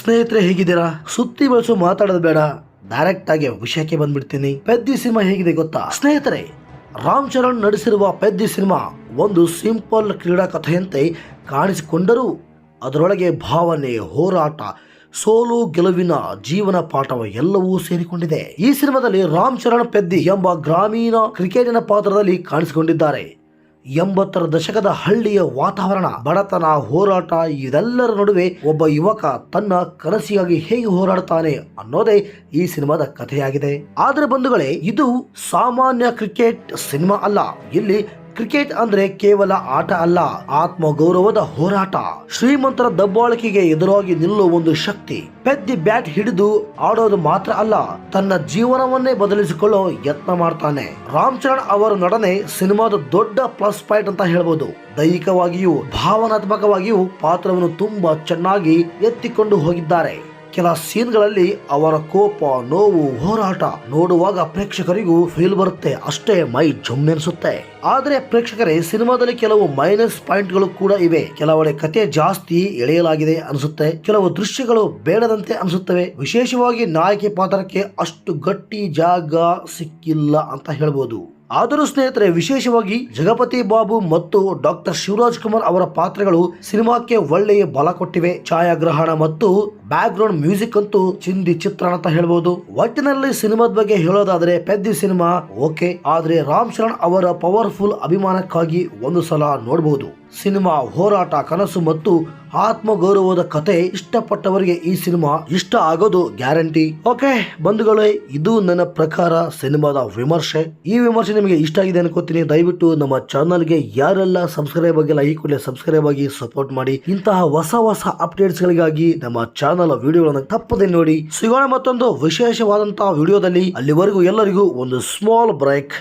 ಸ್ನೇಹಿತರೆ ಹೇಗಿದ್ದೀರಾ? ಸುತ್ತಿ ಬಳಸು ಮಾತಾಡೋದು ಬೇಡ, ಡೈರೆಕ್ಟ್ ಆಗಿ ವಿಷಯಕ್ಕೆ ಬಂದ್ಬಿಡ್ತೀನಿ. ಪೆದ್ದಿ ಸಿನಿಮಾ ಹೇಗಿದೆ ಗೊತ್ತಾ ಸ್ನೇಹಿತರೆ? ರಾಮ್ ಚರಣ್ ನಡೆಸಿರುವ ಪೆದ್ದಿ ಸಿನಿಮಾ ಒಂದು ಸಿಂಪಲ್ ಕ್ರೀಡಾ ಕಥೆಯಂತೆ ಕಾಣಿಸಿಕೊಂಡರೂ ಅದರೊಳಗೆ ಭಾವನೆ, ಹೋರಾಟ, ಸೋಲು ಗೆಲುವಿನ ಜೀವನ ಪಾಠವ ಎಲ್ಲವೂ ಸೇರಿಕೊಂಡಿದೆ. ಈ ಸಿನಿಮಾದಲ್ಲಿ ರಾಮ್ ಚರಣ್ ಪೆದ್ದಿ ಎಂಬ ಗ್ರಾಮೀಣ ಕ್ರಿಕೆಟಿನ ಪಾತ್ರದಲ್ಲಿ ಕಾಣಿಸಿಕೊಂಡಿದ್ದಾರೆ. 80ರ ದಶಕದ ಹಳ್ಳಿಯ ವಾತಾವರಣ, ಬಡತನ, ಹೋರಾಟ ಇದೆಲ್ಲರ ನಡುವೆ ಒಬ್ಬ ಯುವಕ ತನ್ನ ಕನಸಿಗಾಗಿ ಹೇಗೆ ಹೋರಾಡುತ್ತಾನೆ ಅನ್ನೋದೇ ಈ ಸಿನಿಮಾದ ಕಥೆಯಾಗಿದೆ. ಆದರೆ ಬಂಧುಗಳೇ, ಇದು ಸಾಮಾನ್ಯ ಕ್ರಿಕೆಟ್ ಸಿನಿಮಾ ಅಲ್ಲ. ಇಲ್ಲಿ ಕ್ರಿಕೆಟ್ ಅಂದ್ರೆ ಕೇವಲ ಆಟ ಅಲ್ಲ, ಆತ್ಮಗೌರವದ ಹೋರಾಟ, ಶ್ರೀಮಂತರ ದಬ್ಬಾಳಿಕೆಗೆ ಎದುರಾಗಿ ನಿಲ್ಲುವ ಒಂದು ಶಕ್ತಿ. ಪೆದ್ದಿ ಬ್ಯಾಟ್ ಹಿಡಿದು ಆಡೋದು ಮಾತ್ರ ಅಲ್ಲ, ತನ್ನ ಜೀವನವನ್ನೇ ಬದಲಿಸಿಕೊಳ್ಳೋ ಯತ್ನ ಮಾಡ್ತಾನೆ. ರಾಮ್ ಚರಣ್ ಅವರ ನಟನೆ ಸಿನಿಮಾದ ದೊಡ್ಡ ಪ್ಲಸ್ ಪಾಯಿಂಟ್ ಅಂತ ಹೇಳ್ಬೋದು. ದೈಹಿಕವಾಗಿಯೂ ಭಾವನಾತ್ಮಕವಾಗಿಯೂ ಪಾತ್ರವನ್ನು ತುಂಬಾ ಚೆನ್ನಾಗಿ ಎತ್ತಿಕೊಂಡು ಹೋಗಿದ್ದಾರೆ. ಕೆಲ ಸೀನ್ಗಳಲ್ಲಿ ಅವರ ಕೋಪ, ನೋವು, ಹೋರಾಟ ನೋಡುವಾಗ ಪ್ರೇಕ್ಷಕರಿಗೂ ಫೀಲ್ ಬರುತ್ತೆ, ಅಷ್ಟೇ ಮೈ ಜುಮ್ಮೆನಿಸುತ್ತೆ. ಆದ್ರೆ ಪ್ರೇಕ್ಷಕರೇ, ಸಿನಿಮಾದಲ್ಲಿ ಕೆಲವು ಮೈನಸ್ ಪಾಯಿಂಟ್ಗಳು ಕೂಡ ಇವೆ. ಕೆಲವೆಡೆ ಕತೆ ಜಾಸ್ತಿ ಎಳೆಯಲಾಗಿದೆ ಅನಿಸುತ್ತೆ, ಕೆಲವು ದೃಶ್ಯಗಳು ಬೇಡದಂತೆ ಅನಿಸುತ್ತವೆ. ವಿಶೇಷವಾಗಿ ನಾಯಕಿ ಪಾತ್ರಕ್ಕೆ ಅಷ್ಟು ಗಟ್ಟಿ ಜಾಗ ಸಿಕ್ಕಿಲ್ಲ ಅಂತ ಹೇಳ್ಬೋದು. ಆದರೂ ಸ್ನೇಹಿತರೆ, ವಿಶೇಷವಾಗಿ ಜಗಪತಿ ಬಾಬು ಮತ್ತು ಡಾಕ್ಟರ್ ಶಿವರಾಜ್ ಕುಮಾರ್ ಅವರ ಪಾತ್ರಗಳು ಸಿನಿಮಾಕ್ಕೆ ಒಳ್ಳೆಯ ಬಲ ಕೊಟ್ಟಿವೆ. ಛಾಯಾಗ್ರಹಣ ಮತ್ತು ಬ್ಯಾಕ್ ಗ್ರೌಂಡ್ ಮ್ಯೂಸಿಕ್ ಅಂತೂ ಚಿಂದಿ ಚಿತ್ರಣ ಅಂತ ಹೇಳ್ಬೋದು. ಒಟ್ಟಿನಲ್ಲಿ ಸಿನಿಮಾದ ಬಗ್ಗೆ ಹೇಳೋದಾದ್ರೆ ಪೆದ್ದಿ ಸಿನಿಮಾ ಓಕೆ, ಆದ್ರೆ ರಾಮ್ ಚರಣ್ ಅವರ ಪವರ್ಫುಲ್ ಅಭಿಮಾನಕ್ಕಾಗಿ ಒಂದು ಸಲ ನೋಡಬಹುದು. ಸಿನಿಮಾ ಹೋರಾಟ, ಕನಸು ಮತ್ತು ಆತ್ಮಗೌರವದ ಕತೆ ಇಷ್ಟಪಟ್ಟವರಿಗೆ ಈ ಸಿನಿಮಾ ಇಷ್ಟ ಆಗೋದು ಗ್ಯಾರಂಟಿ. ಓಕೆ ಬಂಧುಗಳೇ, ಇದು ನನ್ನ ಪ್ರಕಾರ ಸಿನಿಮಾದ ವಿಮರ್ಶೆ. ಈ ವಿಮರ್ಶೆ ನಿಮಗೆ ಇಷ್ಟ ಆಗಿದೆ ಅನ್ಕೋತೀನಿ. ದಯವಿಟ್ಟು ನಮ್ಮ ಚಾನಲ್ಗೆ ಯಾರೆಲ್ಲ ಸಬ್ಸ್ಕ್ರೈಬ್ ಆಗಿಲ್ಲ ಈ ಕೂಡಲೇ ಸಬ್ಸ್ಕ್ರೈಬ್ ಆಗಿ ಸಪೋರ್ಟ್ ಮಾಡಿ. ಇಂತಹ ಹೊಸ ಅಪ್ಡೇಟ್ಸ್ ಗಳಿಗಾಗಿ ನಮ್ಮ ಚಾನಲ್ ವಿಡಿಯೋಗಳನ್ನು ತಪ್ಪದೆ ನೋಡಿ. ಸಿಗೋಣ ಮತ್ತೊಂದು ವಿಶೇಷವಾದಂತಹ ವಿಡಿಯೋದಲ್ಲಿ. ಅಲ್ಲಿವರೆಗೂ ಎಲ್ಲರಿಗೂ ಒಂದು ಸ್ಮಾಲ್ ಬ್ರೇಕ್.